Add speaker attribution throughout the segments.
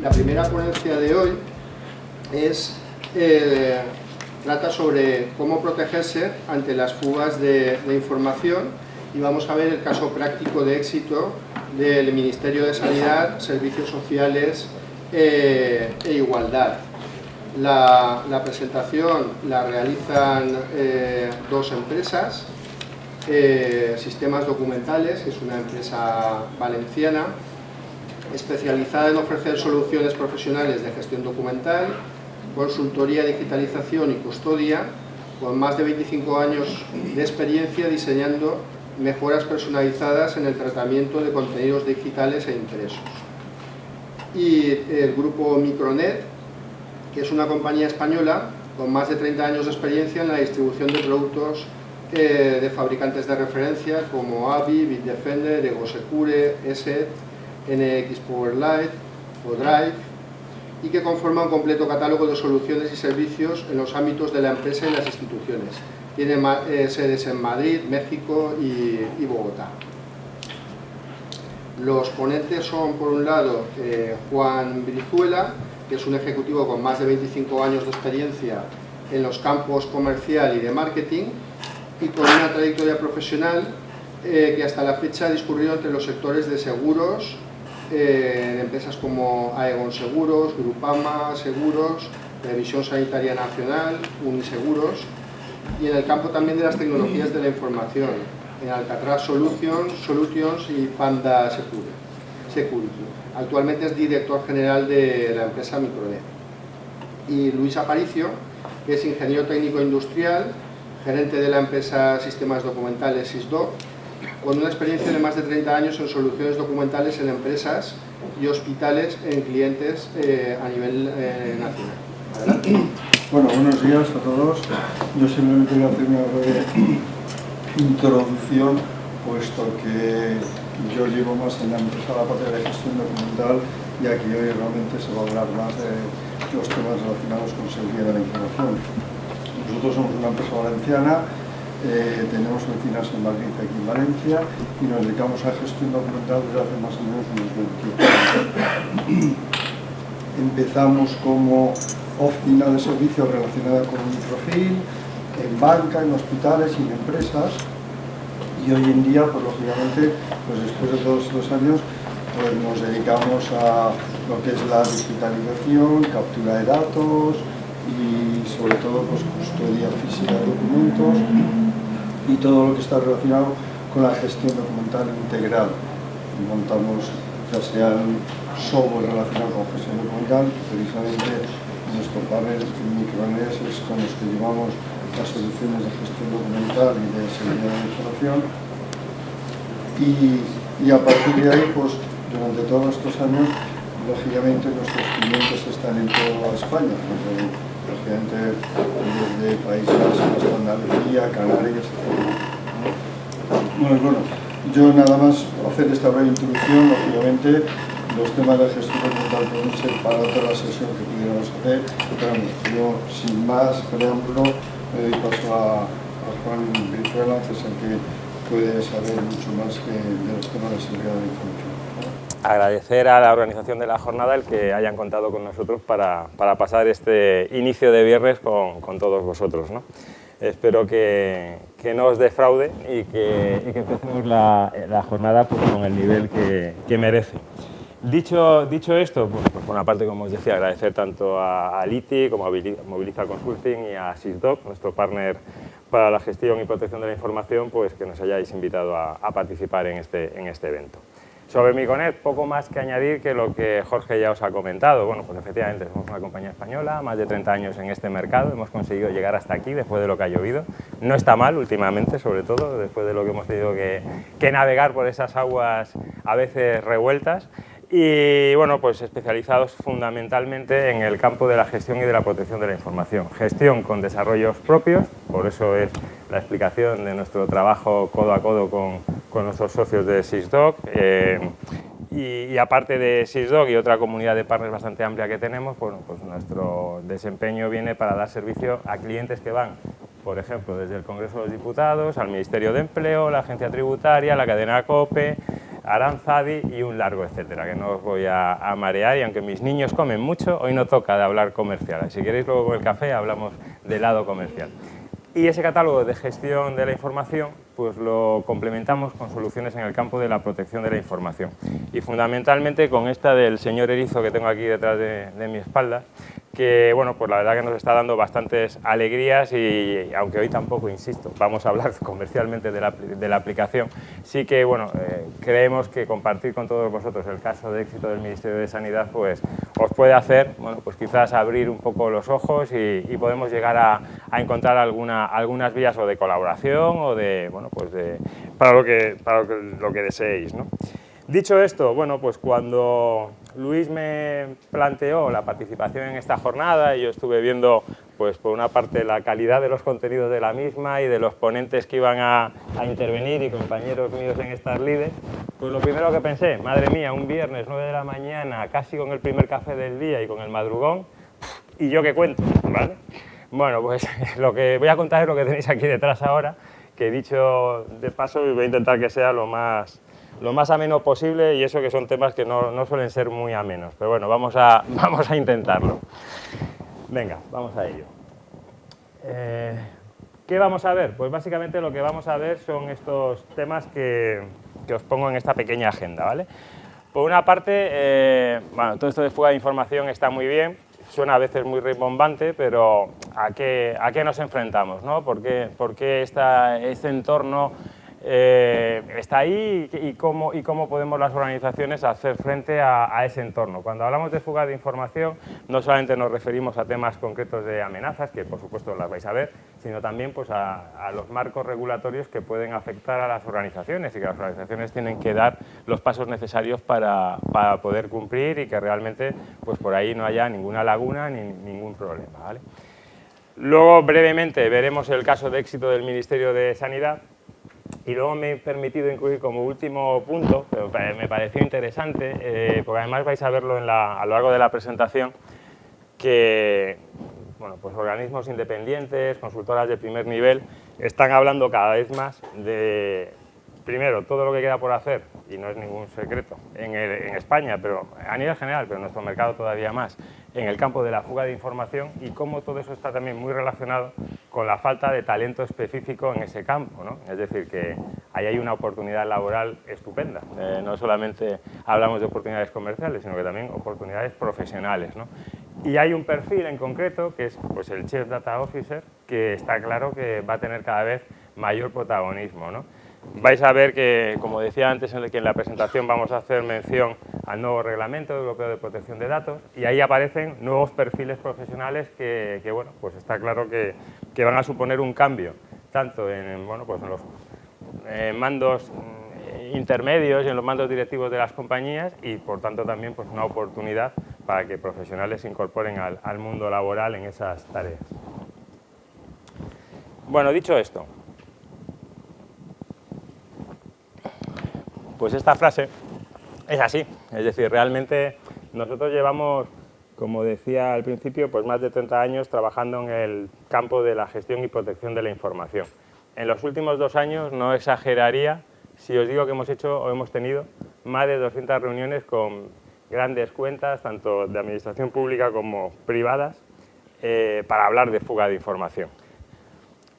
Speaker 1: La primera ponencia de hoy trata sobre cómo protegerse ante las fugas de información, y vamos a ver el caso práctico de éxito del Ministerio de Sanidad, Servicios Sociales e Igualdad. La presentación la realizan dos empresas, Sistemas Documentales, que es una empresa valenciana especializada en ofrecer soluciones profesionales de gestión documental, consultoría, digitalización y custodia, con más de 25 años de experiencia diseñando mejoras personalizadas en el tratamiento de contenidos digitales e impresos. Y el grupo Micronet, que es una compañía española con más de 30 años de experiencia en la distribución de productos de fabricantes de referencia como AVI, Bitdefender, Egosecure, ESET, NX Powerlight o Drive, y que conforma un completo catálogo de soluciones y servicios en los ámbitos de la empresa y las instituciones. Tiene sedes en Madrid, México y Bogotá. Los ponentes son, por un lado, Juan Brizuela, que es un ejecutivo con más de 25 años de experiencia en los campos comercial y de marketing, y con una trayectoria profesional que hasta la fecha ha discurrido entre los sectores de seguros, en empresas como Aegon Seguros, Grupama Seguros, Previsión Sanitaria Nacional, Uniseguros, y en el campo también de las tecnologías de la información, en Alcatraz Solutions y Panda Security. Actualmente es director general de la empresa Micronet. Y Luis Aparicio, que es ingeniero técnico industrial, gerente de la empresa Sistemas Documentales SISDOC, con una experiencia de más de 30 años en soluciones documentales en empresas y hospitales en clientes a nivel nacional. Adelante.
Speaker 2: Bueno, buenos días a todos. Yo simplemente voy a hacer una breve introducción, puesto que yo llevo más en la empresa la parte de gestión documental, y aquí hoy realmente se va a hablar más de los temas relacionados con seguridad de la información. Nosotros somos una empresa valenciana, tenemos oficinas en Madrid, aquí en Valencia, y nos dedicamos a gestión documental desde hace más o menos unos 20 años. Empezamos como oficina de servicios relacionada con un microfilm, en banca, en hospitales y en empresas, y hoy en día, pues lógicamente, pues después de todos estos años, pues nos dedicamos a lo que es la digitalización, captura de datos y sobre todo pues custodia física de documentos y todo lo que está relacionado con la gestión documental integral. Montamos ya sean software relacionado con gestión documental, precisamente nuestro panel Micronet es con los que llevamos las soluciones de gestión documental y de seguridad de la información, y a partir de ahí, pues durante todos estos años, lógicamente nuestros clientes están en toda España, lógicamente desde Países Bajos hasta Andalucía, Canarias, etc. Bueno, yo nada más hacer esta breve introducción. Lógicamente los temas de gestión documental pueden ser para otra sesión que pudiéramos hacer, pero yo sin más preámbulo le doy paso a Juan Brizuela, que es el que puede saber mucho más que de los temas de seguridad de la información.
Speaker 3: Agradecer a la organización de la jornada el que hayan contado con nosotros para pasar este inicio de viernes con todos vosotros, ¿no? Espero que no os defraude y que empecemos la jornada pues, con el nivel que merece. Dicho esto, pues por una parte, como os decía, agradecer tanto a Liti como a Moviliza Consulting y a SISDOC, nuestro partner para la gestión y protección de la información, pues que nos hayáis invitado a participar en este evento. Sobre Micronet, poco más que añadir que lo que Jorge ya os ha comentado. Bueno, pues efectivamente somos una compañía española, más de 30 años en este mercado, hemos conseguido llegar hasta aquí después de lo que ha llovido. No está mal últimamente, sobre todo, después de lo que hemos tenido que navegar por esas aguas a veces revueltas. Y bueno, pues especializados fundamentalmente en el campo de la gestión y de la protección de la información. Gestión con desarrollos propios, por eso es la explicación de nuestro trabajo codo a codo con nuestros socios de SISDOC. Y aparte de SISDOC y otra comunidad de partners bastante amplia que tenemos, bueno, pues nuestro desempeño viene para dar servicio a clientes que van, por ejemplo, desde el Congreso de los Diputados, al Ministerio de Empleo, la Agencia Tributaria, la cadena COPE, Aranzadi y un largo etcétera, que no os voy a marear, y aunque mis niños comen mucho, hoy no toca de hablar comercial. Si queréis luego con el café hablamos del lado comercial. Y ese catálogo de gestión de la información pues lo complementamos con soluciones en el campo de la protección de la información. Y fundamentalmente con esta del señor Erizo que tengo aquí detrás de mi espalda, que bueno, pues la verdad que nos está dando bastantes alegrías y aunque hoy tampoco, insisto, vamos a hablar comercialmente de la aplicación, sí que bueno, creemos que compartir con todos vosotros el caso de éxito del Ministerio de Sanidad pues os puede hacer, bueno, pues quizás abrir un poco los ojos y podemos llegar a encontrar algunas vías o de colaboración o de, bueno, pues para lo que deseéis, ¿no? Dicho esto, bueno, pues cuando Luis me planteó la participación en esta jornada y yo estuve viendo, pues por una parte, la calidad de los contenidos de la misma y de los ponentes que iban a intervenir y compañeros míos en estas lides, pues lo primero que pensé, madre mía, un viernes 9 de la mañana, casi con el primer café del día y con el madrugón, ¿y yo qué cuento? ¿Vale? Bueno, pues lo que voy a contar es lo que tenéis aquí detrás ahora, que dicho de paso voy a intentar que sea lo más ameno posible, y eso que son temas que no suelen ser muy amenos, pero bueno, vamos a intentarlo. Venga, vamos a ello. ¿Qué vamos a ver? Pues básicamente lo que vamos a ver son estos temas que os pongo en esta pequeña agenda, ¿vale? Por una parte, bueno, todo esto de fuga de información está muy bien, suena a veces muy rimbombante, pero ¿a qué nos enfrentamos, ¿no? ¿Por qué este entorno está ahí y cómo podemos las organizaciones hacer frente a ese entorno? Cuando hablamos de fuga de información, no solamente nos referimos a temas concretos de amenazas, que por supuesto las vais a ver, sino también pues, a los marcos regulatorios que pueden afectar a las organizaciones y que las organizaciones tienen que dar los pasos necesarios para poder cumplir y que realmente pues, por ahí no haya ninguna laguna ni ningún problema, ¿vale? Luego, brevemente, veremos el caso de éxito del Ministerio de Sanidad. Y luego me he permitido incluir como último punto, pero me pareció interesante, porque además vais a verlo a lo largo de la presentación, que bueno, pues organismos independientes, consultoras de primer nivel, están hablando cada vez más de, primero, todo lo que queda por hacer, y no es ningún secreto, en España, pero a nivel general, pero en nuestro mercado todavía más, en el campo de la fuga de información, y cómo todo eso está también muy relacionado con la falta de talento específico en ese campo, ¿no? Es decir, que ahí hay una oportunidad laboral estupenda. No solamente hablamos de oportunidades comerciales, sino que también oportunidades profesionales, ¿no? Y hay un perfil en concreto, que es pues, el Chief Data Officer, que está claro que va a tener cada vez mayor protagonismo, ¿no? Vais a ver que, como decía antes, en la presentación vamos a hacer mención al nuevo Reglamento Europeo de Protección de Datos, y ahí aparecen nuevos perfiles profesionales que bueno, pues está claro que van a suponer un cambio, tanto en, bueno, pues en los mandos intermedios y en los mandos directivos de las compañías, y por tanto también pues, una oportunidad para que profesionales se incorporen al mundo laboral en esas tareas. Bueno, dicho esto, pues esta frase es así, es decir, realmente nosotros llevamos, como decía al principio, pues más de 30 años trabajando en el campo de la gestión y protección de la información. En los últimos 2 años no exageraría si os digo que hemos hecho o hemos tenido más de 200 reuniones con grandes cuentas, tanto de administración pública como privadas, para hablar de fuga de información.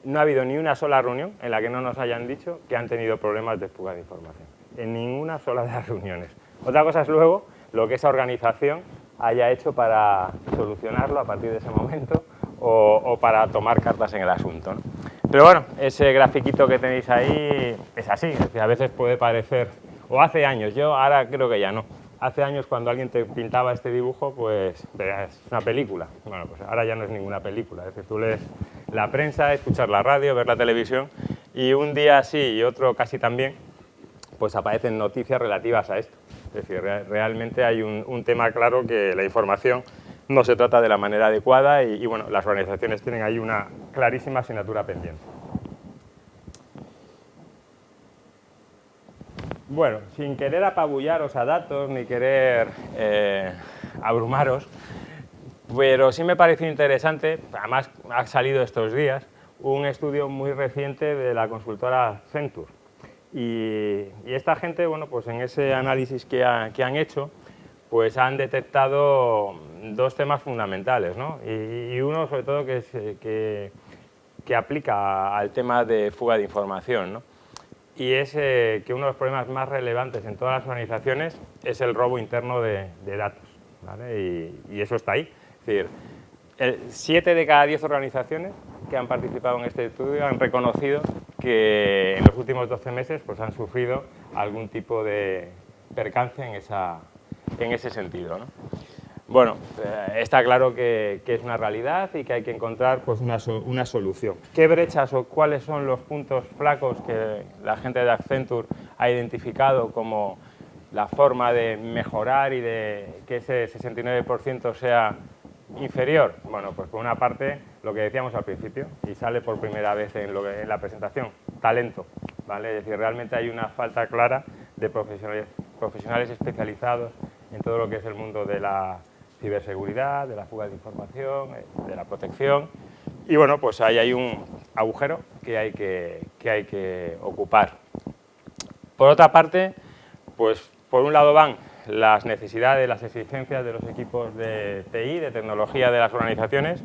Speaker 3: No ha habido ni una sola reunión en la que no nos hayan dicho que han tenido problemas de fuga de información. En ninguna sola de las reuniones. Otra cosa es luego lo que esa organización haya hecho para solucionarlo a partir de ese momento o para tomar cartas en el asunto, ¿no? Pero bueno, ese grafiquito que tenéis ahí es así, es decir, a veces puede parecer, o hace años, yo ahora creo que ya no, hace años cuando alguien te pintaba este dibujo, pues es una película. Bueno, pues ahora ya no es ninguna película, es decir, tú lees la prensa, escuchas la radio, ves la televisión, y un día sí y otro casi también, pues aparecen noticias relativas a esto. Es decir, realmente hay un tema claro, que la información no se trata de la manera adecuada y bueno, las organizaciones tienen ahí una clarísima asignatura pendiente. Bueno, sin querer apabullaros a datos ni querer abrumaros, pero sí me pareció interesante, además ha salido estos días, un estudio muy reciente de la consultora Accenture. Y esta gente, bueno, pues en ese análisis que han hecho, pues han detectado dos temas fundamentales, ¿no? Y uno, sobre todo, que aplica al tema de fuga de información, ¿no? Y es que uno de los problemas más relevantes en todas las organizaciones es el robo interno de datos, ¿vale? Y eso está ahí. Es decir, 7 de cada 10 organizaciones que han participado en este estudio han reconocido que en los últimos 12 meses pues, han sufrido algún tipo de percance en ese sentido, ¿no? Bueno, está claro que es una realidad y que hay que encontrar pues, una solución. ¿Qué brechas o cuáles son los puntos flacos que la gente de Accenture ha identificado como la forma de mejorar y de que ese 69% sea inferior? Bueno, pues por una parte, lo que decíamos al principio, y sale por primera vez en la presentación, talento, ¿vale? Es decir, realmente hay una falta clara de profesionales especializados en todo lo que es el mundo de la ciberseguridad, de la fuga de información, de la protección. Y bueno, pues ahí hay un agujero que hay que ocupar. Por otra parte, pues por un lado van las necesidades, las exigencias de los equipos de TI, de tecnología de las organizaciones,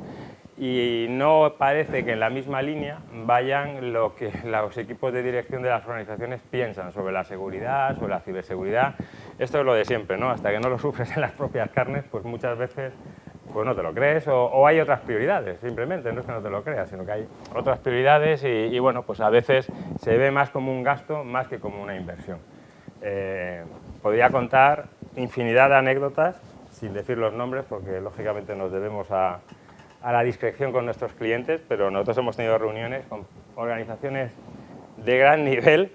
Speaker 3: y no parece que en la misma línea vayan lo que los equipos de dirección de las organizaciones piensan sobre la seguridad, sobre la ciberseguridad. Esto es lo de siempre, ¿no? Hasta que no lo sufres en las propias carnes, pues muchas veces pues no te lo crees o hay otras prioridades, simplemente, no es que no te lo creas, sino que hay otras prioridades y bueno, pues a veces se ve más como un gasto más que como una inversión. Podría contar infinidad de anécdotas, sin decir los nombres, porque lógicamente nos debemos a la discreción con nuestros clientes, pero nosotros hemos tenido reuniones con organizaciones de gran nivel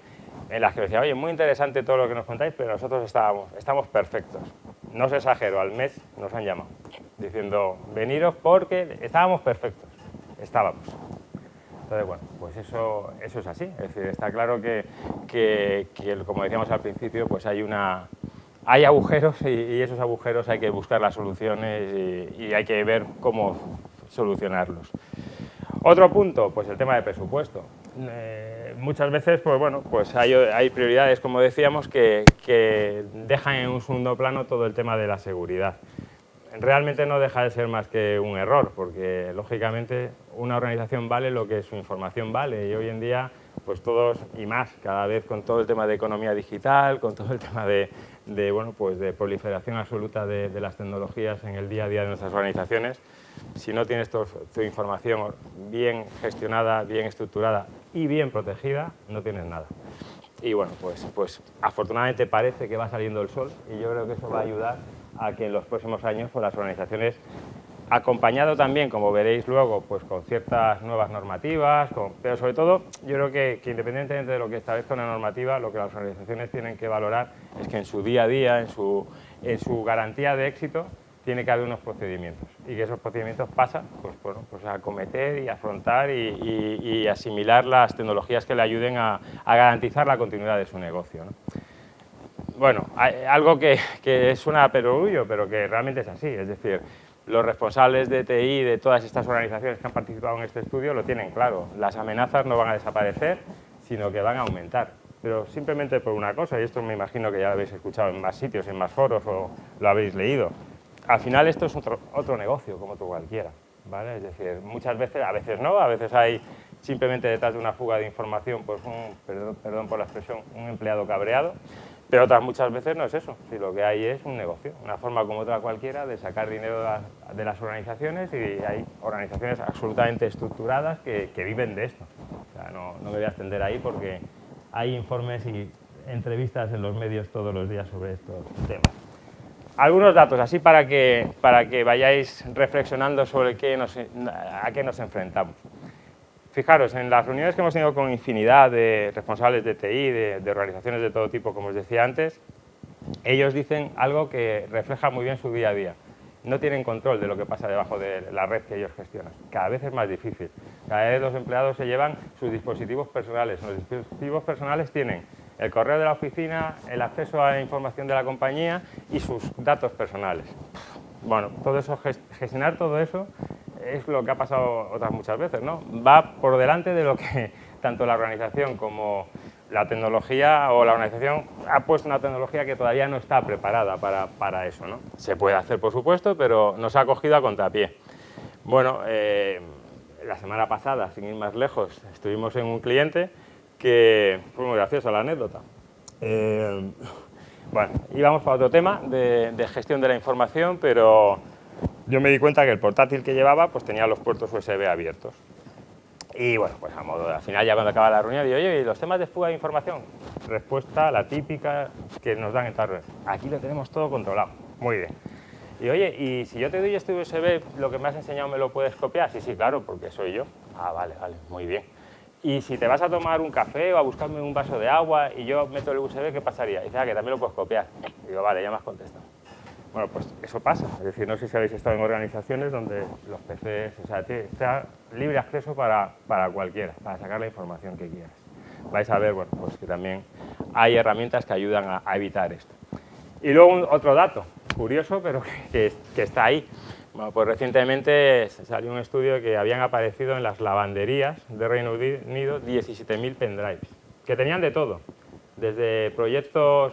Speaker 3: en las que decía, oye, muy interesante todo lo que nos contáis, pero nosotros estamos perfectos. No os exagero, al mes nos han llamado, diciendo, veniros porque estábamos perfectos. Estábamos. Entonces, bueno, pues eso es así. Es decir, está claro que como decíamos al principio, pues hay agujeros y esos agujeros hay que buscar las soluciones y hay que ver cómo solucionarlos. Otro punto, pues el tema de presupuesto. Muchas veces, pues bueno, pues hay prioridades, como decíamos, que dejan en un segundo plano todo el tema de la seguridad. Realmente no deja de ser más que un error, porque lógicamente una organización vale lo que su información vale y hoy en día pues todos y más, cada vez con todo el tema de economía digital, con todo el tema de bueno, pues de proliferación absoluta de las tecnologías en el día a día de nuestras organizaciones, si no tienes tu información bien gestionada, bien estructurada y bien protegida, no tienes nada. Y bueno, pues afortunadamente parece que va saliendo el sol y yo creo que eso va a ayudar a que en los próximos años pues, las organizaciones, acompañado también, como veréis luego, pues con ciertas nuevas normativas, pero sobre todo yo creo que independientemente de lo que establezca una normativa, lo que las organizaciones tienen que valorar es que en su día a día, en su garantía de éxito, tiene que haber unos procedimientos y que esos procedimientos pasan pues, bueno, pues a acometer y afrontar y asimilar las tecnologías que le ayuden a garantizar la continuidad de su negocio, ¿no? Bueno, algo que suena a perogrullo, pero que realmente es así, es decir, los responsables de TI de todas estas organizaciones que han participado en este estudio lo tienen claro, las amenazas no van a desaparecer, sino que van a aumentar, pero simplemente por una cosa, y esto me imagino que ya lo habéis escuchado en más sitios, en más foros o lo habéis leído, al final esto es otro negocio como otro cualquiera, ¿vale? Es decir, muchas veces, a veces no, a veces hay simplemente detrás de una fuga de información, pues perdón por la expresión, un empleado cabreado, pero otras muchas veces no es eso, si lo que hay es un negocio, una forma como otra cualquiera de sacar dinero de las organizaciones y hay organizaciones absolutamente estructuradas que viven de esto. O sea, no me voy a extender ahí porque hay informes y entrevistas en los medios todos los días sobre estos temas. Algunos datos, así para que vayáis reflexionando sobre a qué nos enfrentamos. Fijaros, en las reuniones que hemos tenido con infinidad de responsables de TI, de organizaciones de todo tipo, como os decía antes, ellos dicen algo que refleja muy bien su día a día. No tienen control de lo que pasa debajo de la red que ellos gestionan. Cada vez es más difícil. Cada vez los empleados se llevan sus dispositivos personales. Los dispositivos personales tienen el correo de la oficina, el acceso a la información de la compañía y sus datos personales. Bueno, todo eso, gestionar todo eso es lo que ha pasado otras muchas veces, ¿no? Va por delante de lo que tanto la organización como la tecnología o la organización ha puesto una tecnología que todavía no está preparada para eso, ¿no? Se puede hacer, por supuesto, pero nos ha cogido a contrapié. Bueno, la semana pasada, sin ir más lejos, estuvimos en un cliente que fue muy graciosa la anécdota. Bueno, íbamos para otro tema de gestión de la información, pero yo me di cuenta que el portátil que llevaba pues tenía los puertos USB abiertos. Y bueno, pues al final ya cuando acaba la reunión digo, oye, ¿y los temas de fuga de información? Respuesta, la típica que nos dan en todas las reuniones. Aquí lo tenemos todo controlado. Muy bien. Y oye, ¿y si yo te doy este USB, lo que me has enseñado me lo puedes copiar? Sí, sí, claro, porque soy yo. Ah, vale, muy bien. Y si te vas a tomar un café o a buscarme un vaso de agua y yo meto el USB, ¿qué pasaría? Y dice, que también lo puedes copiar. Y digo, vale, ya me has contestado. Bueno, pues eso pasa. Es decir, no sé si habéis estado en organizaciones donde los PCs, o sea, está libre acceso para cualquiera, para sacar la información que quieras. Vais a ver, bueno, pues que también hay herramientas que ayudan a evitar esto. Y luego otro dato, curioso, pero que está ahí. Bueno, pues recientemente salió un estudio que habían aparecido en las lavanderías de Reino Unido 17.000 pendrives, que tenían de todo, desde proyectos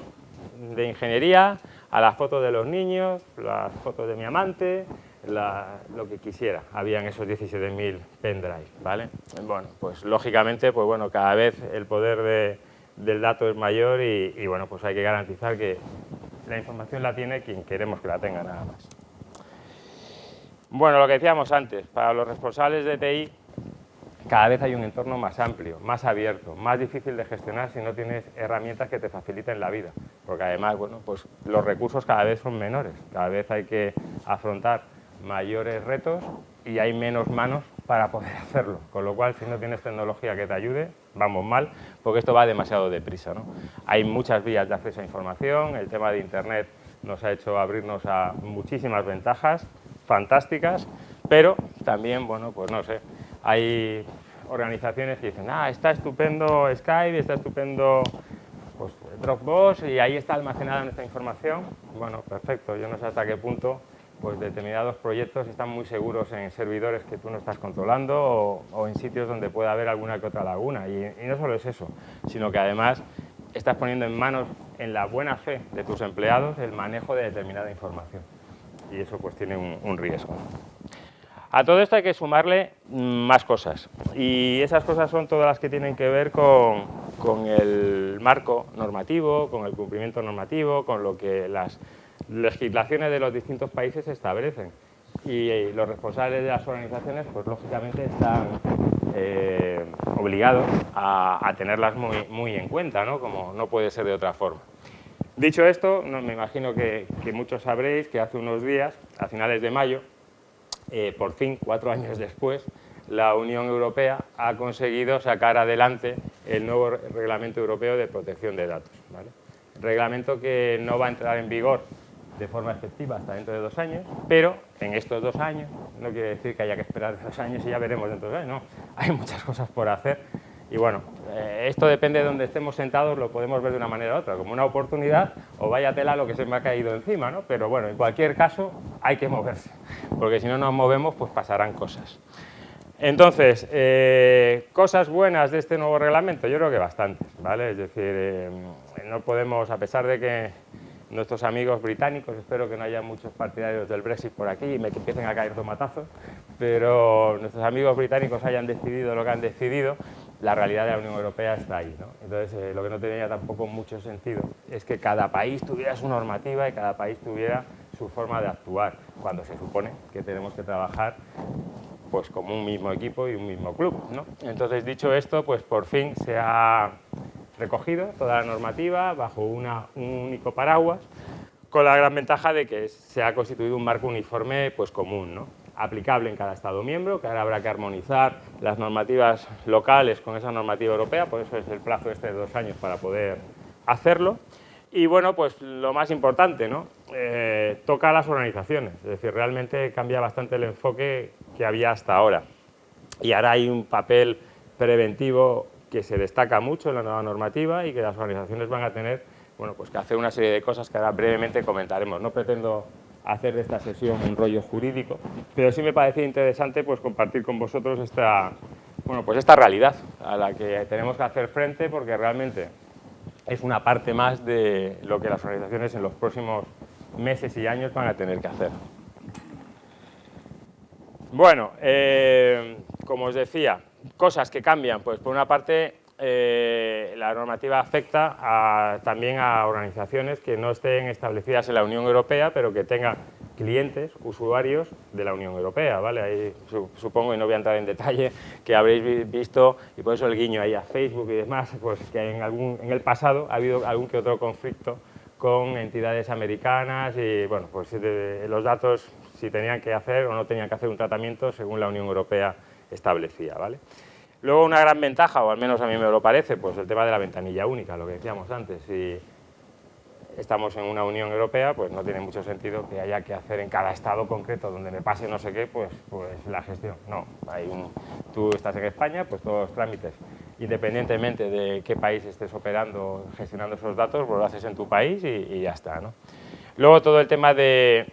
Speaker 3: de ingeniería a las fotos de los niños, las fotos de mi amante, lo que quisiera, habían esos 17.000 pendrives, ¿vale? Bueno, pues lógicamente, pues bueno, cada vez el poder del dato es mayor y bueno, pues hay que garantizar que la información la tiene quien queremos que la tenga, nada más. Bueno, lo que decíamos antes, para los responsables de TI, cada vez hay un entorno más amplio, más abierto, más difícil de gestionar si no tienes herramientas que te faciliten la vida. Porque además, bueno, pues los recursos cada vez son menores, cada vez hay que afrontar mayores retos y hay menos manos para poder hacerlo. Con lo cual, si no tienes tecnología que te ayude, vamos mal, porque esto va demasiado deprisa, ¿no? Hay muchas vías de acceso a información, el tema de Internet nos ha hecho abrirnos a muchísimas ventajas fantásticas, pero también, bueno, pues no sé, hay organizaciones que dicen, está estupendo Skype, está estupendo pues, Dropbox y ahí está almacenada nuestra información. Bueno, perfecto, yo no sé hasta qué punto pues, determinados proyectos están muy seguros en servidores que tú no estás controlando o en sitios donde pueda haber alguna que otra laguna. Y no solo es eso, sino que además estás poniendo en manos, en la buena fe de tus empleados, el manejo de determinada información. Y eso pues tiene un riesgo. A todo esto hay que sumarle más cosas y esas cosas son todas las que tienen que ver con el marco normativo, con el cumplimiento normativo, con lo que las legislaciones de los distintos países establecen y los responsables de las organizaciones pues lógicamente están obligados a tenerlas muy en cuenta, ¿no? Como no puede ser de otra forma. Dicho esto, me imagino que muchos sabréis que hace unos días, a finales de mayo, por fin, 4 años después, la Unión Europea ha conseguido sacar adelante el nuevo Reglamento Europeo de Protección de Datos, ¿vale? Reglamento que no va a entrar en vigor de forma efectiva hasta dentro de 2 años, pero en estos 2 años, no quiere decir que haya que esperar 2 años y ya veremos dentro de 2 años, no, hay muchas cosas por hacer. Y bueno, esto depende de donde estemos sentados, lo podemos ver de una manera u otra, como una oportunidad o vaya tela lo que se me ha caído encima, ¿no? Pero bueno, en cualquier caso hay que moverse, porque si no nos movemos pues pasarán cosas. Entonces, cosas buenas de este nuevo reglamento, yo creo que bastantes, ¿vale? Es decir, no podemos, a pesar de que nuestros amigos británicos, espero que no haya muchos partidarios del Brexit por aquí y me empiecen a caer tomatazos, pero nuestros amigos británicos hayan decidido lo que han decidido, la realidad de la Unión Europea está ahí, ¿no? Entonces, lo que no tenía tampoco mucho sentido es que cada país tuviera su normativa y cada país tuviera su forma de actuar, cuando se supone que tenemos que trabajar pues como un mismo equipo y un mismo club, ¿no? Entonces, dicho esto, pues por fin se ha recogido toda la normativa bajo un único paraguas, con la gran ventaja de que se ha constituido un marco uniforme pues común, ¿no? Aplicable en cada Estado miembro, que ahora habrá que armonizar las normativas locales con esa normativa europea, por eso es el plazo este de 2 años para poder hacerlo. Y bueno, pues lo más importante, ¿no? Toca a las organizaciones, es decir, realmente cambia bastante el enfoque que había hasta ahora. Y ahora hay un papel preventivo que se destaca mucho en la nueva normativa y que las organizaciones van a tener, bueno, pues que hacer una serie de cosas que ahora brevemente comentaremos. No pretendo hacer de esta sesión un rollo jurídico, pero sí me parecía interesante pues compartir con vosotros bueno, pues esta realidad a la que tenemos que hacer frente, porque realmente es una parte más de lo que las organizaciones en los próximos meses y años van a tener que hacer. Bueno, como os decía, cosas que cambian. Pues por una parte, la normativa afecta también a organizaciones que no estén establecidas en la Unión Europea, pero que tengan clientes, usuarios de la Unión Europea, ¿vale? Ahí supongo, y no voy a entrar en detalle, que habréis visto, y por eso el guiño ahí a Facebook y demás, pues que en el pasado ha habido algún que otro conflicto con entidades americanas y, bueno, pues los datos, si tenían que hacer o no tenían que hacer un tratamiento según la Unión Europea establecía, ¿vale? Luego, una gran ventaja, o al menos a mí me lo parece, pues el tema de la ventanilla única, lo que decíamos antes. Si estamos en una Unión Europea, pues no tiene mucho sentido que haya que hacer en cada estado concreto donde me pase no sé qué, pues la gestión. No, tú estás en España, pues todos los trámites, independientemente de qué país estés operando, gestionando esos datos, pues lo haces en tu país y ya está, ¿no? Luego, todo el tema de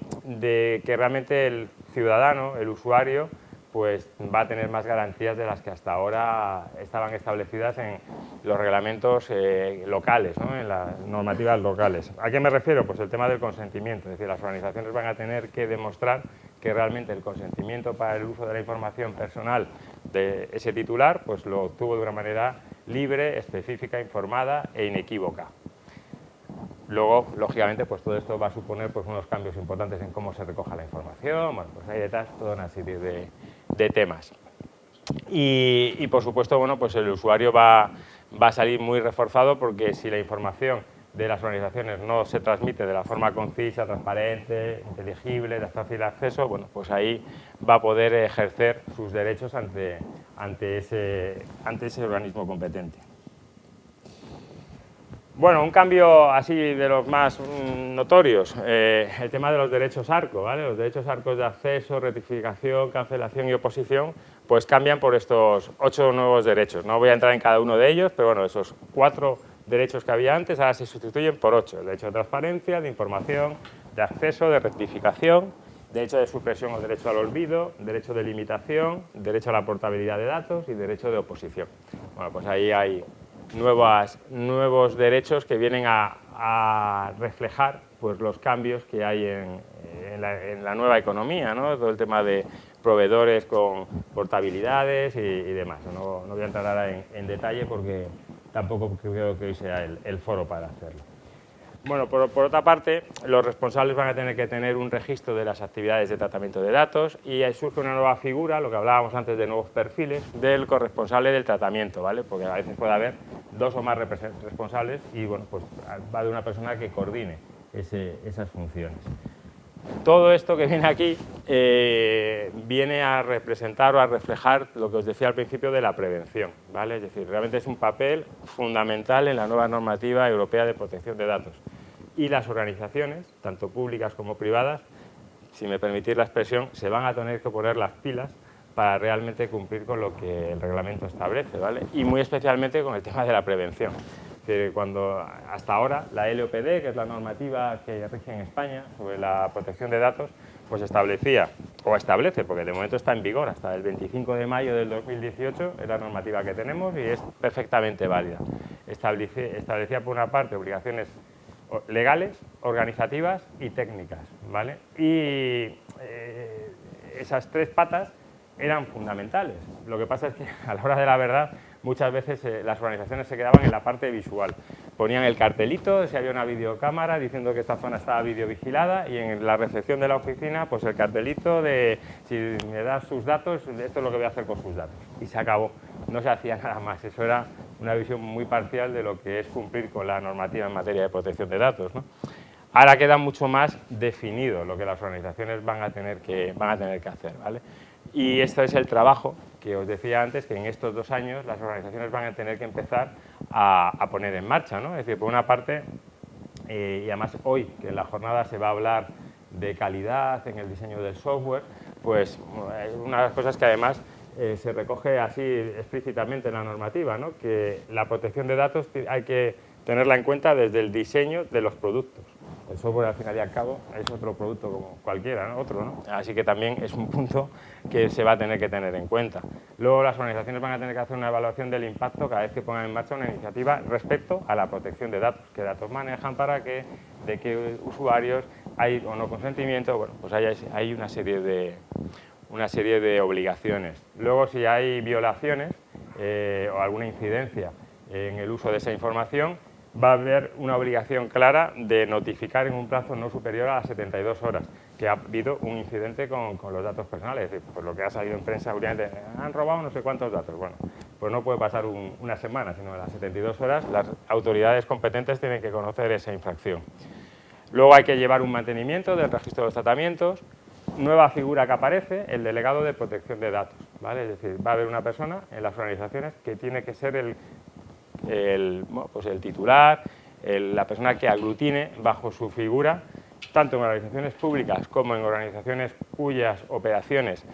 Speaker 3: que realmente el ciudadano, el usuario, pues va a tener más garantías de las que hasta ahora estaban establecidas en los reglamentos locales, ¿no? En las normativas locales. ¿A qué me refiero? Pues el tema del consentimiento, es decir, las organizaciones van a tener que demostrar que realmente el consentimiento para el uso de la información personal de ese titular, pues lo obtuvo de una manera libre, específica, informada e inequívoca. Luego, lógicamente, pues todo esto va a suponer pues unos cambios importantes en cómo se recoja la información. Bueno, pues hay detrás toda una serie de temas. Y por supuesto, bueno, pues el usuario va a salir muy reforzado, porque si la información de las organizaciones no se transmite de la forma concisa, transparente, inteligible, de fácil acceso, bueno, pues ahí va a poder ejercer sus derechos ante ese organismo competente. Bueno, un cambio así de los más notorios, el tema de los derechos ARCO, ¿vale? Los derechos ARCO de acceso, rectificación, cancelación y oposición, pues cambian por estos 8 nuevos derechos. No voy a entrar en cada uno de ellos, pero bueno, esos 4 derechos que había antes ahora se sustituyen por 8. El derecho de transparencia, de información, de acceso, de rectificación, derecho de supresión o derecho al olvido, derecho de limitación, derecho a la portabilidad de datos y derecho de oposición. Bueno, pues ahí hay nuevos derechos que vienen a reflejar pues los cambios que hay en la nueva economía, ¿no? Todo el tema de proveedores con portabilidades y demás. No voy a entrar ahora en detalle porque tampoco creo que hoy sea el foro para hacerlo. Bueno, por otra parte, los responsables van a tener que tener un registro de las actividades de tratamiento de datos, y ahí surge una nueva figura, lo que hablábamos antes de nuevos perfiles, del corresponsable del tratamiento, ¿vale? Porque a veces puede haber 2 o más responsables y, bueno, pues va de una persona que coordine esas funciones. Todo esto que viene aquí viene a representar o a reflejar lo que os decía al principio de la prevención, ¿vale? Es decir, realmente es un papel fundamental en la nueva normativa europea de protección de datos. Y las organizaciones, tanto públicas como privadas, si me permitís la expresión, se van a tener que poner las pilas para realmente cumplir con lo que el reglamento establece, ¿vale? Y muy especialmente con el tema de la prevención. Cuando hasta ahora la LOPD, que es la normativa que rige en España sobre la protección de datos, pues establecía, o establece, porque de momento está en vigor hasta el 25 de mayo del 2018, es la normativa que tenemos y es perfectamente válida. Establecía por una parte obligaciones legales, organizativas y técnicas, ¿vale? Y esas 3 patas eran fundamentales. Lo que pasa es que a la hora de la verdad muchas veces las organizaciones se quedaban en la parte visual. Ponían el cartelito, si había una videocámara diciendo que esta zona estaba videovigilada, y en la recepción de la oficina pues el cartelito de si me das sus datos, esto es lo que voy a hacer con sus datos. Y se acabó, no se hacía nada más. Eso era una visión muy parcial de lo que es cumplir con la normativa en materia de protección de datos, ¿no? Ahora queda mucho más definido lo que las organizaciones van a tener que hacer, ¿vale? Y esto es el trabajo que os decía antes, que en estos 2 años las organizaciones van a tener que empezar a poner en marcha, ¿no? Es decir, por una parte, y además hoy que en la jornada se va a hablar de calidad en el diseño del software, pues una de las cosas que además se recoge así explícitamente en la normativa, ¿no? Que la protección de datos hay que tenerla en cuenta desde el diseño de los productos. el software al final y al cabo es otro producto como cualquiera, ¿no? Otro, ¿no? Así que también es un punto que se va a tener que tener en cuenta. Luego las organizaciones van a tener que hacer una evaluación del impacto cada vez que pongan en marcha una iniciativa respecto a la protección de datos, qué datos manejan, para qué, de qué usuarios hay o no consentimiento. Bueno, pues hay una serie de obligaciones. Luego, si hay violaciones o alguna incidencia en el uso de esa información, va a haber una obligación clara de notificar en un plazo no superior a las 72 horas que ha habido un incidente con los datos personales. Es decir, pues lo que ha salido en prensa, han robado no sé cuántos datos. Bueno, pues no puede pasar una semana, sino a las 72 horas las autoridades competentes tienen que conocer esa infracción. Luego hay que llevar un mantenimiento del registro de los tratamientos. Nueva figura que aparece, el delegado de protección de datos, ¿vale? Es decir, va a haber una persona en las organizaciones que tiene que ser el titular, la persona que aglutine bajo su figura, tanto en organizaciones públicas como en organizaciones cuyas operaciones,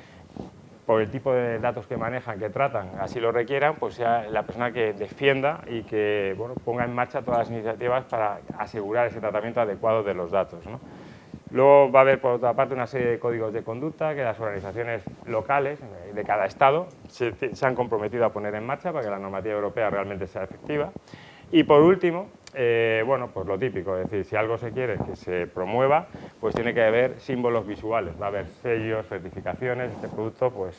Speaker 3: por el tipo de datos que manejan, que tratan, así lo requieran, pues sea la persona que defienda y que ponga en marcha todas las iniciativas para asegurar ese tratamiento adecuado de los datos, ¿no? Luego va a haber, por otra parte, una serie de códigos de conducta que las organizaciones locales de cada estado se han comprometido a poner en marcha para que la normativa europea realmente sea efectiva. Y por último, pues lo típico, es decir, si algo se quiere que se promueva, pues tiene que haber símbolos visuales, va a haber sellos, certificaciones. Este producto pues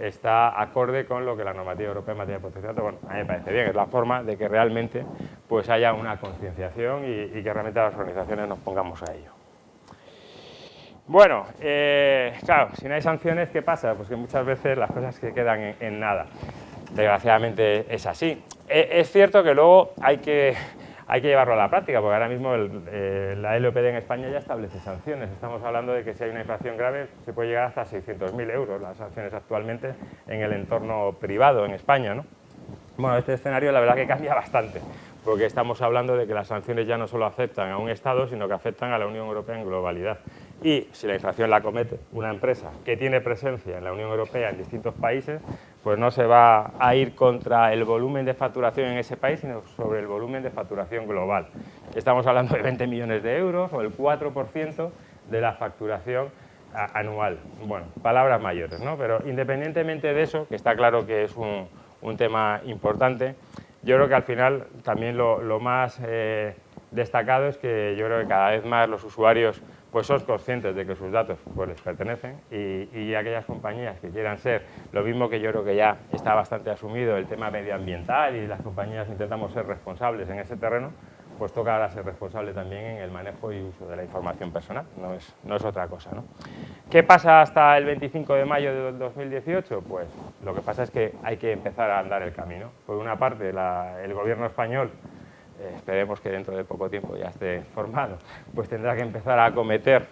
Speaker 3: está acorde con lo que la normativa europea en materia de protección de datos. Bueno, a mí me parece bien, es la forma de que realmente pues haya una concienciación y que realmente las organizaciones nos pongamos a ello. Bueno, claro, si no hay sanciones, ¿qué pasa? Pues que muchas veces las cosas se quedan en nada. Desgraciadamente es así. Es cierto que luego hay que llevarlo a la práctica, porque ahora mismo la LOPD en España ya establece sanciones. Estamos hablando de que si hay una infracción grave se puede llegar hasta 600.000 euros las sanciones actualmente en el entorno privado en España, ¿no? Bueno, este escenario la verdad que cambia bastante, porque estamos hablando de que las sanciones ya no solo afectan a un Estado, sino que afectan a la Unión Europea en globalidad. Y si la infracción la comete una empresa que tiene presencia en la Unión Europea en distintos países, pues no se va a ir contra el volumen de facturación en ese país, sino sobre el volumen de facturación global. Estamos hablando de 20 millones de euros o el 4% de la facturación anual. Bueno, palabras mayores, ¿no? Pero independientemente de eso, que está claro que es un tema importante, yo creo que al final también lo más destacado es que yo creo que cada vez más los usuarios pues son conscientes de que sus datos pues les pertenecen y aquellas compañías que quieran ser, lo mismo que yo creo que ya está bastante asumido el tema medioambiental y las compañías intentamos ser responsables en ese terreno, pues toca ahora ser responsable también en el manejo y uso de la información personal, no es otra cosa, ¿no? ¿Qué pasa hasta el 25 de mayo de 2018? Pues lo que pasa es que hay que empezar a andar el camino. Por una parte, el gobierno español, esperemos que dentro de poco tiempo ya esté formado, pues tendrá que empezar a acometer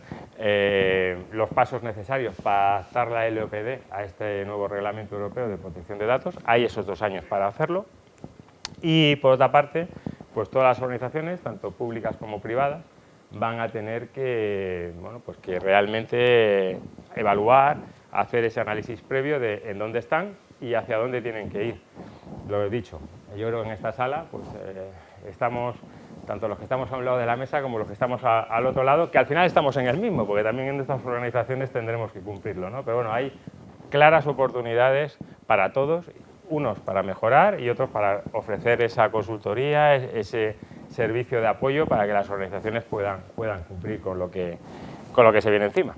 Speaker 3: los pasos necesarios para adaptar la LOPD a este nuevo Reglamento Europeo de Protección de Datos. Hay esos 2 años para hacerlo. Y por otra parte, pues todas las organizaciones, tanto públicas como privadas, van a tener que, pues que realmente evaluar, hacer ese análisis previo de en dónde están y hacia dónde tienen que ir. Lo he dicho, yo creo que en esta sala pues, estamos, tanto los que estamos a un lado de la mesa como los que estamos al otro lado, que al final estamos en el mismo, porque también en estas organizaciones tendremos que cumplirlo, ¿no? Pero bueno, hay claras oportunidades para todos, unos para mejorar y otros para ofrecer esa consultoría, ese servicio de apoyo para que las organizaciones puedan cumplir con lo que se viene encima.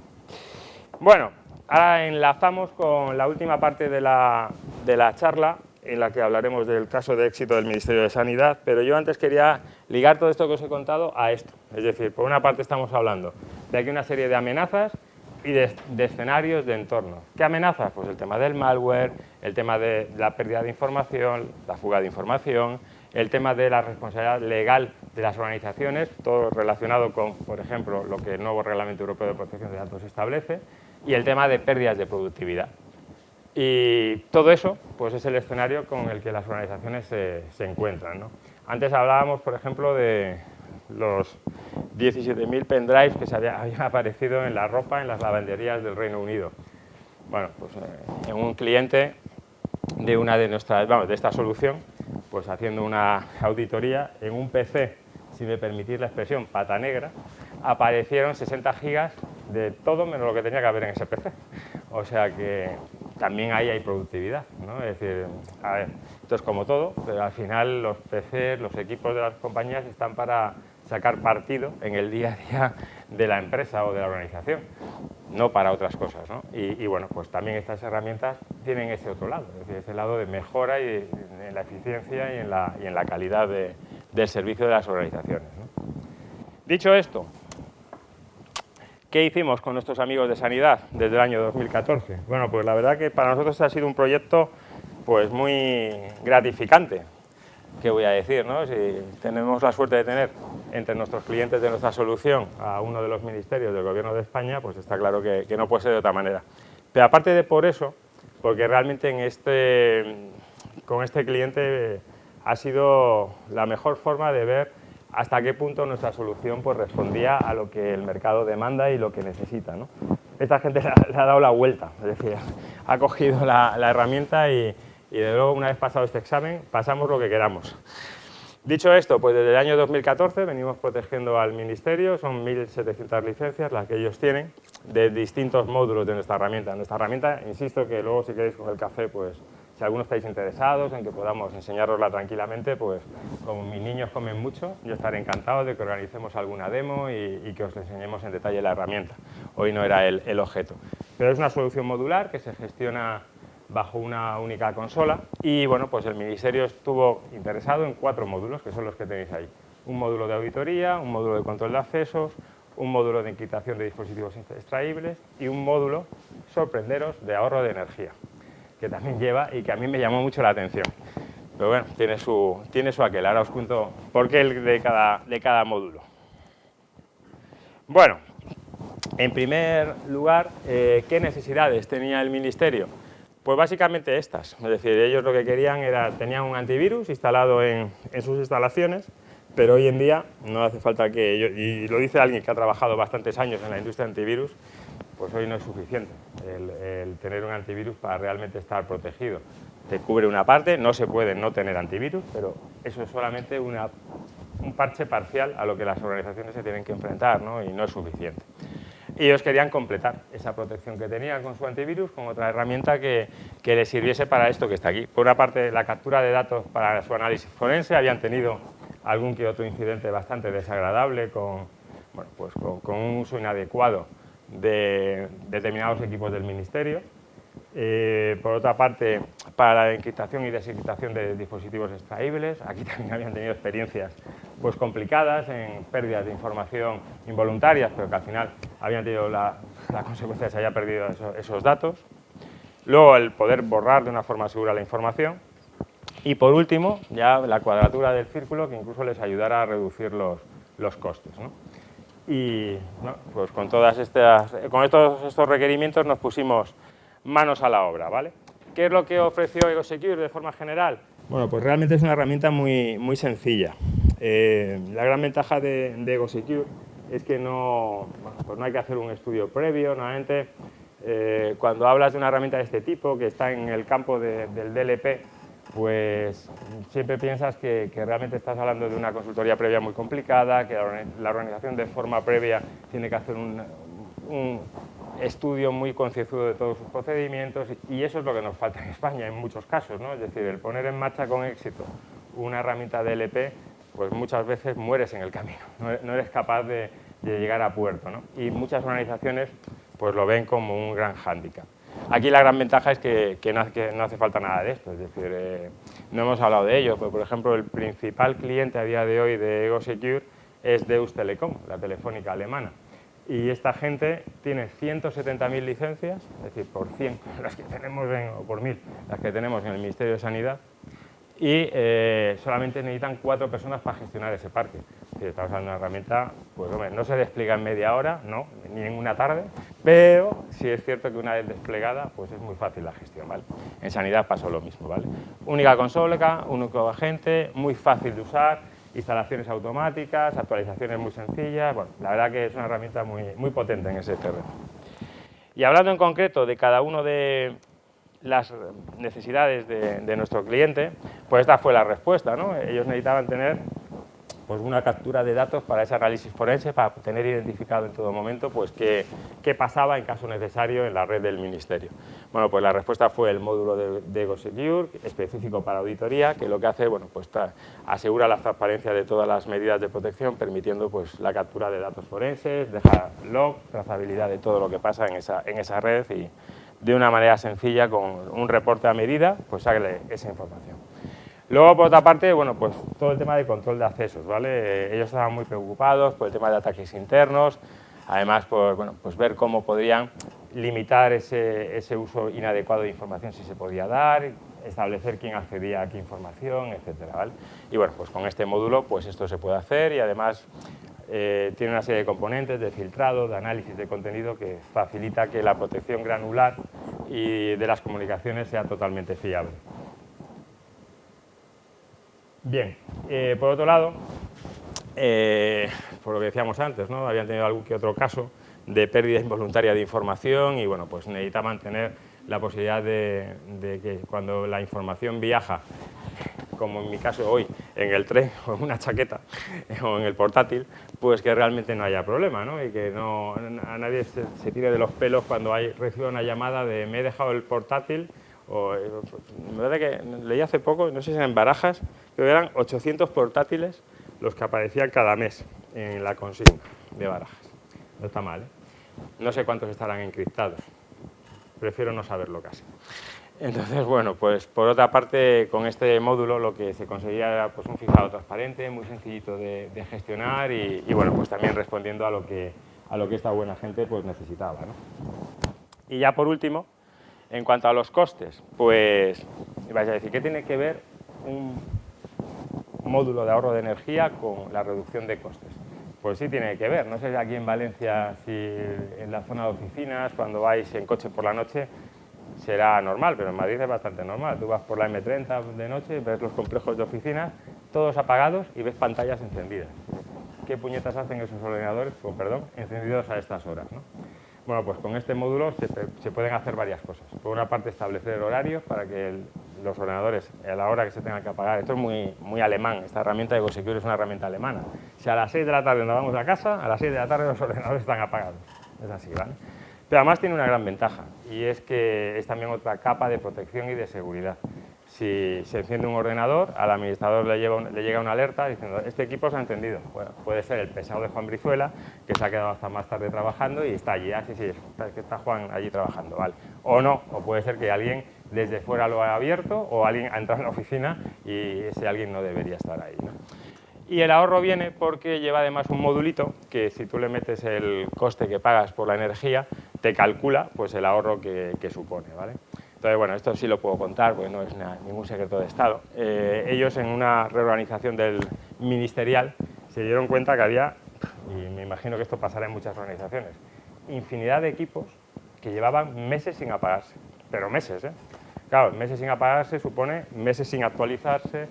Speaker 3: Bueno, ahora enlazamos con la última parte de la charla, en la que hablaremos del caso de éxito del Ministerio de Sanidad, pero yo antes quería ligar todo esto que os he contado a esto. Es decir, por una parte estamos hablando de aquí una serie de amenazas y de escenarios de entorno. ¿Qué amenazas? Pues el tema del malware, el tema de la pérdida de información, la fuga de información, el tema de la responsabilidad legal de las organizaciones, todo relacionado con, por ejemplo, lo que el nuevo Reglamento Europeo de Protección de Datos establece, y el tema de pérdidas de productividad. Y todo eso pues es el escenario con el que las organizaciones se encuentran, ¿no? Antes hablábamos, por ejemplo, de los 17.000 pendrives que habían aparecido en la ropa en las lavanderías del Reino Unido. Bueno, pues en un cliente de una de nuestras, de esta solución, pues haciendo una auditoría en un PC, si me permitís la expresión, pata negra, aparecieron 60 gigas de todo menos lo que tenía que haber en ese PC. O sea que también ahí hay productividad, ¿no? Es decir, a ver, esto es como todo, pero al final los PCs, los equipos de las compañías están para sacar partido en el día a día de la empresa o de la organización, no para otras cosas, ¿no? Y bueno, pues también estas herramientas tienen ese otro lado, es decir, ese lado de mejora en la eficiencia y en la calidad del servicio de las organizaciones, ¿no? Dicho esto, ¿qué hicimos con nuestros amigos de sanidad desde el año 2014? Bueno, pues la verdad que para nosotros ha sido un proyecto pues muy gratificante. ¿Qué voy a decir, no? Si tenemos la suerte de tener entre nuestros clientes de nuestra solución a uno de los ministerios del Gobierno de España, pues está claro que no puede ser de otra manera. Pero aparte de por eso, porque realmente con este cliente ha sido la mejor forma de ver hasta qué punto nuestra solución pues, respondía a lo que el mercado demanda y lo que necesita, ¿no? Esta gente le ha dado la vuelta, es decir, ha cogido la herramienta y de luego, una vez pasado este examen, pasamos lo que queramos. Dicho esto, pues desde el año 2014 venimos protegiendo al Ministerio, son 1.700 licencias las que ellos tienen de distintos módulos de nuestra herramienta. Nuestra herramienta, insisto que luego si queréis coger el café, pues si algunos estáis interesados en que podamos enseñárosla tranquilamente, pues como mis niños comen mucho, yo estaré encantado de que organicemos alguna demo y que os enseñemos en detalle la herramienta. Hoy no era el objeto. Pero es una solución modular que se gestiona bajo una única consola y bueno, pues el Ministerio estuvo interesado en 4 módulos, que son los que tenéis ahí. Un módulo de auditoría, un módulo de control de accesos, un módulo de encriptación de dispositivos extraíbles y un módulo, sorprenderos, de ahorro de energía, que también lleva y que a mí me llamó mucho la atención. Pero bueno, tiene su aquel. Ahora os cuento por qué de cada módulo. Bueno, en primer lugar, ¿qué necesidades tenía el Ministerio? Pues básicamente estas, es decir, ellos lo que querían era, tenían un antivirus instalado en sus instalaciones, pero hoy en día no hace falta y lo dice alguien que ha trabajado bastantes años en la industria de antivirus, pues hoy no es suficiente el tener un antivirus para realmente estar protegido. Te cubre una parte, no se puede no tener antivirus, pero eso es solamente un parche parcial a lo que las organizaciones se tienen que enfrentar, ¿no? Y no es suficiente. Y ellos querían completar esa protección que tenían con su antivirus con otra herramienta que les sirviese para esto que está aquí. Por una parte, la captura de datos para su análisis forense, habían tenido algún que otro incidente bastante desagradable con un uso inadecuado de determinados equipos del Ministerio. Por otra parte, para la encriptación y desencriptación de dispositivos extraíbles, aquí también habían tenido experiencias pues, complicadas en pérdidas de información involuntarias, pero que al final habían tenido la consecuencia de que se haya perdido esos datos. Luego, el poder borrar de una forma segura la información. Y por último, ya la cuadratura del círculo, que incluso les ayudara a reducir los costes, ¿no? Y bueno, pues con estos requerimientos nos pusimos manos a la obra, ¿vale? ¿Qué es lo que ofreció EgoSecure de forma general? Bueno, pues realmente es una herramienta muy sencilla. La gran ventaja de EgoSecure es que no hay que hacer un estudio previo. Normalmente, cuando hablas de una herramienta de este tipo, que está en el campo del DLP, pues siempre piensas que realmente estás hablando de una consultoría previa muy complicada, que la organización de forma previa tiene que hacer un estudio muy concienzudo de todos sus procedimientos y eso es lo que nos falta en España en muchos casos, ¿no? Es decir, el poner en marcha con éxito una herramienta de DLP, pues muchas veces mueres en el camino, no eres capaz de llegar a puerto, ¿no? Y muchas organizaciones pues lo ven como un gran hándicap. Aquí la gran ventaja es que no hace falta nada de esto, es decir, no hemos hablado de ello, pero por ejemplo el principal cliente a día de hoy de EgoSecure es Deutsche Telekom, la telefónica alemana. Y esta gente tiene 170.000 licencias, es decir, por 100 las que tenemos o por 1.000 las que tenemos en el Ministerio de Sanidad, y solamente necesitan 4 personas para gestionar ese parque. Si estamos hablando de una herramienta, pues hombre, no se despliega en media hora, no, ni en una tarde, pero sí es cierto que una vez desplegada, pues es muy fácil la gestión, ¿vale? En sanidad pasó lo mismo, ¿vale? Única consola, único agente, muy fácil de usar, instalaciones automáticas, actualizaciones muy sencillas. Bueno, la verdad que es una herramienta muy potente en ese terreno. Y hablando en concreto de cada uno de las necesidades de nuestro cliente, pues esta fue la respuesta, ¿no? Ellos necesitaban tener pues una captura de datos para ese análisis forense, para tener identificado en todo momento pues qué pasaba en caso necesario en la red del Ministerio. Bueno, pues la respuesta fue el módulo de EgoSecure, específico para auditoría, que lo que hace, bueno, pues asegura la transparencia de todas las medidas de protección, permitiendo pues la captura de datos forenses, deja log, trazabilidad de todo lo que pasa en esa red y de una manera sencilla, con un reporte a medida, pues sale esa información. Luego, por otra parte, bueno, pues todo el tema de control de accesos, ¿vale? Ellos estaban muy preocupados por el tema de ataques internos, además, pues ver cómo podrían limitar ese uso inadecuado de información, si se podía dar, establecer quién accedía a qué información, etcétera, ¿vale? Y bueno, pues con este módulo, pues esto se puede hacer y además tiene una serie de componentes de filtrado, de análisis de contenido que facilita que la protección granular y de las comunicaciones sea totalmente fiable. Bien, por otro lado, por lo que decíamos antes, ¿no? Habían tenido algún que otro caso de pérdida involuntaria de información y bueno, pues necesitaban tener la posibilidad de que cuando la información viaja, como en mi caso hoy, en el tren o en una chaqueta o en el portátil, pues que realmente no haya problema, ¿no? Y que a nadie se tire de los pelos cuando reciba una llamada de me he dejado el portátil. Me parece que leí hace poco, no sé si eran en Barajas, que eran 800 portátiles los que aparecían cada mes en la consigna de Barajas. No está mal, ¿eh? No sé cuántos estarán encriptados, prefiero no saberlo casi. Entonces, bueno, pues por otra parte, con este módulo lo que se conseguía era pues, un fijado transparente, muy sencillito de gestionar y bueno, pues también respondiendo a lo que esta buena gente pues necesitaba, ¿no? Y ya por último, en cuanto a los costes, pues vais a decir, ¿qué tiene que ver un módulo de ahorro de energía con la reducción de costes? Pues sí tiene que ver. No sé aquí en Valencia si en la zona de oficinas, cuando vais en coche por la noche, será normal, pero en Madrid es bastante normal. Tú vas por la M30 de noche, ves los complejos de oficinas, todos apagados y ves pantallas encendidas. ¿Qué puñetas hacen esos ordenadores, encendidos a estas horas, ¿no? Bueno, pues con este módulo se pueden hacer varias cosas. Por una parte, establecer horarios para que los ordenadores, a la hora que se tengan que apagar, esto es muy alemán, esta herramienta de EgoSecure es una herramienta alemana. Si a las 6 de la tarde nos vamos a casa, a las 6 de la tarde los ordenadores están apagados. Es así, ¿vale? Pero además tiene una gran ventaja, y es que es también otra capa de protección y de seguridad. Si se enciende un ordenador, al administrador le llega una alerta diciendo este equipo se ha encendido. Bueno, puede ser el pesado de Juan Brizuela, que se ha quedado hasta más tarde trabajando y está allí. Sí, está Juan allí trabajando, ¿vale? O no, o puede ser que alguien desde fuera lo ha abierto o alguien ha entrado en la oficina y ese alguien no debería estar ahí, ¿no? Y el ahorro viene porque lleva además un modulito que si tú le metes el coste que pagas por la energía, te calcula pues, el ahorro que supone, ¿vale? Entonces, bueno, esto sí lo puedo contar porque no es ningún secreto de Estado. Ellos en una reorganización del ministerial se dieron cuenta que había, y me imagino que esto pasará en muchas organizaciones, infinidad de equipos que llevaban meses sin apagarse, pero meses, ¿eh? Claro, meses sin apagarse supone meses sin actualizarse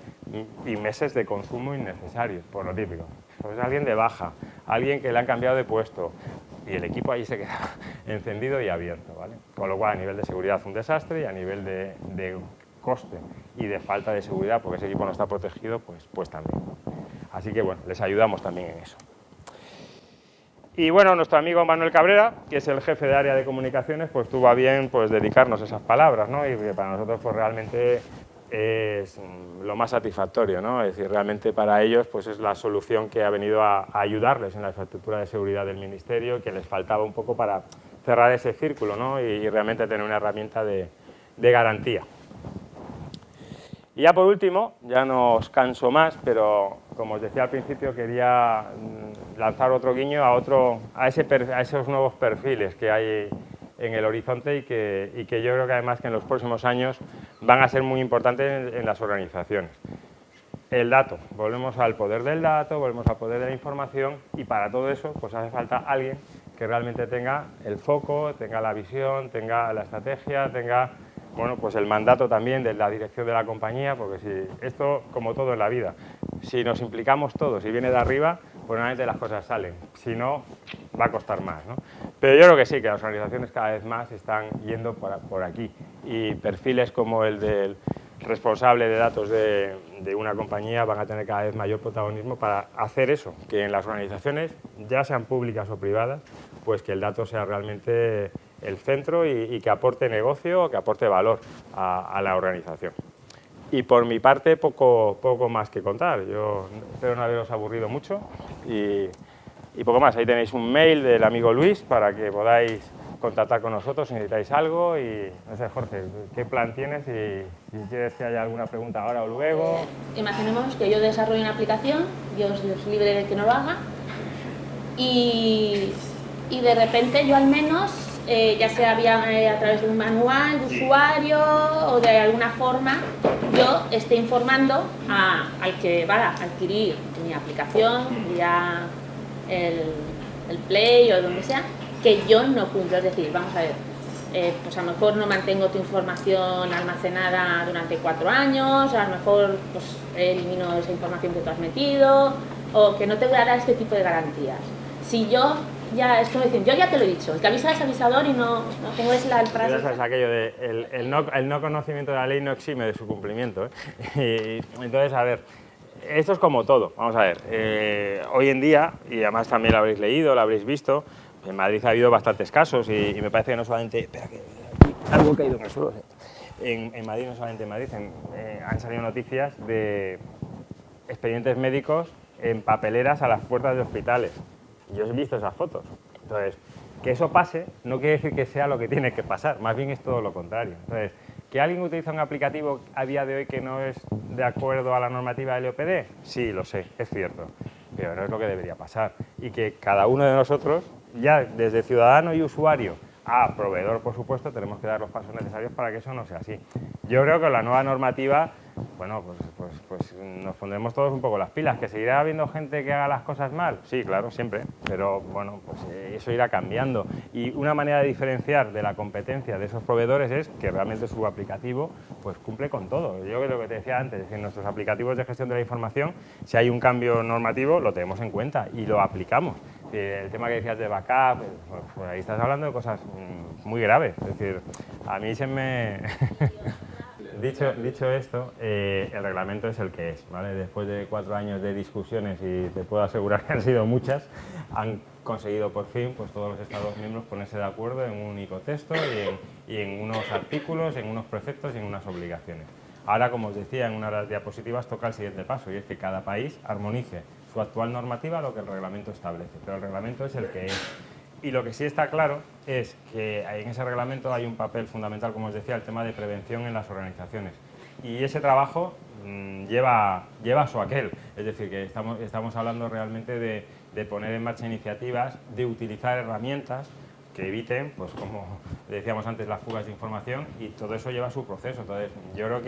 Speaker 3: y meses de consumo innecesarios, por lo típico. Pues alguien de baja, alguien que le han cambiado de puesto y el equipo ahí se queda encendido y abierto, ¿vale? Con lo cual, a nivel de seguridad un desastre y a nivel de coste y de falta de seguridad, porque ese equipo no está protegido, pues también. Así que, bueno, les ayudamos también en eso. Y bueno, nuestro amigo Manuel Cabrera, que es el jefe de área de comunicaciones, pues tuvo a bien pues, dedicarnos esas palabras, ¿no? Y que para nosotros pues, realmente es lo más satisfactorio, ¿no? Es decir, realmente para ellos pues, es la solución que ha venido a ayudarles en la infraestructura de seguridad del Ministerio, que les faltaba un poco para cerrar ese círculo, ¿no? Y realmente tener una herramienta de garantía. Y ya por último, ya no os canso más, pero como os decía al principio, quería lanzar otro guiño a esos nuevos perfiles que hay en el horizonte y que yo creo que además que en los próximos años van a ser muy importantes en las organizaciones. El dato, volvemos al poder del dato, volvemos al poder de la información y para todo eso pues hace falta alguien que realmente tenga el foco, tenga la visión, tenga la estrategia, tenga bueno, pues el mandato también de la dirección de la compañía, porque si esto, como todo en la vida, si nos implicamos todos y viene de arriba, pues normalmente las cosas salen, si no, va a costar más, ¿no? Pero yo creo que sí, que las organizaciones cada vez más están yendo por aquí y perfiles como el del responsables de datos de una compañía van a tener cada vez mayor protagonismo para hacer eso, que en las organizaciones, ya sean públicas o privadas, pues que el dato sea realmente el centro y que aporte negocio o que aporte valor a la organización. Y por mi parte, poco más que contar. Yo espero no haberos aburrido mucho y poco más. Ahí tenéis un mail del amigo Luis para que podáis contactar con nosotros si necesitáis algo. Y no sé, Jorge, ¿qué plan tienes? Y si quieres que haya alguna pregunta ahora o luego.
Speaker 4: Imaginemos que yo desarrollo una aplicación, Dios es libre de que no lo haga, y de repente yo al menos, ya sea a través de un manual de usuario o de alguna forma, yo esté informando al que va a adquirir mi aplicación, ya el Play o donde sea, que yo no cumplo. Es decir, vamos a ver, pues a lo mejor no mantengo tu información almacenada durante 4 años, a lo mejor pues elimino esa información que tú has metido, o que no te voy a dar este tipo de garantías. Si yo ya, es como decir, yo ya te lo he dicho, el que avisa es avisador y no tengo la frase.
Speaker 3: Ya sabes aquello de el no conocimiento de la ley no exime de su cumplimiento, ¿eh? Y entonces, a ver, esto es como todo. Vamos a ver, hoy en día, y además también lo habréis leído, lo habréis visto, en Madrid ha habido bastantes casos y me parece que no solamente... Espera, que aquí algo ha caído en el suelo. En Madrid, no solamente en Madrid, han salido noticias de expedientes médicos en papeleras a las puertas de hospitales. Yo he visto esas fotos. Entonces, que eso pase no quiere decir que sea lo que tiene que pasar, más bien es todo lo contrario. Entonces, ¿que alguien utiliza un aplicativo a día de hoy que no es de acuerdo a la normativa del LOPD? Sí, lo sé, es cierto, pero no es lo que debería pasar. Y que cada uno de nosotros, ya desde ciudadano y usuario a proveedor, por supuesto, tenemos que dar los pasos necesarios para que eso no sea así. Yo creo que la nueva normativa, bueno, pues nos pondremos todos un poco las pilas. ¿Que seguirá habiendo gente que haga las cosas mal? Sí, claro, siempre, pero bueno, pues eso irá cambiando. Y una manera de diferenciar de la competencia de esos proveedores es que realmente su aplicativo pues cumple con todo. Yo creo que te decía antes, es que en nuestros aplicativos de gestión de la información, si hay un cambio normativo, lo tenemos en cuenta y lo aplicamos. El tema que decías de backup, pues ahí estás hablando de cosas muy graves. Es decir, a mí se me... Dicho esto, el reglamento es el que es, ¿vale? Después de 4 años de discusiones, y te puedo asegurar que han sido muchas, han conseguido por fin pues, todos los Estados miembros ponerse de acuerdo en un único texto y en unos artículos, en unos preceptos y en unas obligaciones. Ahora, como os decía en una de las diapositivas, toca el siguiente paso, y es que cada país armonice su actual normativa a lo que el reglamento establece, pero el reglamento es el que es. Y lo que sí está claro es que en ese reglamento hay un papel fundamental, como os decía, el tema de prevención en las organizaciones. Y ese trabajo lleva su aquel, es decir, que estamos hablando realmente de poner en marcha iniciativas, de utilizar herramientas que eviten, pues como decíamos antes, las fugas de información, y todo eso lleva su proceso. Entonces, yo creo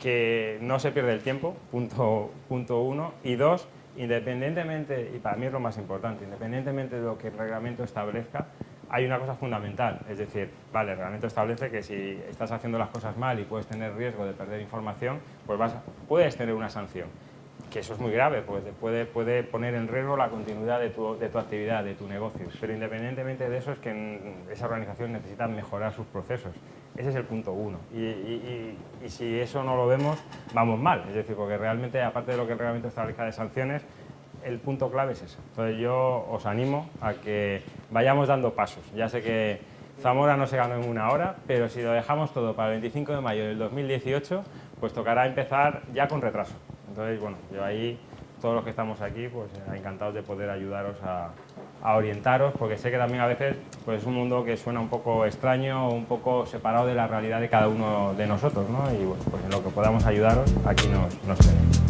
Speaker 3: que no se pierde el tiempo, punto 1, y 2, independientemente, y para mí es lo más importante, independientemente de lo que el reglamento establezca, hay una cosa fundamental, es decir, vale, el reglamento establece que si estás haciendo las cosas mal y puedes tener riesgo de perder información, pues puedes tener una sanción, que eso es muy grave, porque puede poner en riesgo la continuidad de tu actividad, de tu negocio, pero independientemente de eso es que esa organización necesita mejorar sus procesos. Ese es el punto 1, y si eso no lo vemos, vamos mal, es decir, porque realmente, aparte de lo que el reglamento establezca de sanciones, el punto clave es eso. Entonces yo os animo a que vayamos dando pasos. Ya sé que Zamora no se ganó en 1 hora, pero si lo dejamos todo para el 25 de mayo del 2018, pues tocará empezar ya con retraso. Entonces, bueno, yo ahí, todos los que estamos aquí, pues encantados de poder ayudaros a orientaros, porque sé que también a veces pues, es un mundo que suena un poco extraño, un poco separado de la realidad de cada uno de nosotros, ¿no? Y bueno, pues en lo que podamos ayudaros, aquí nos tenemos.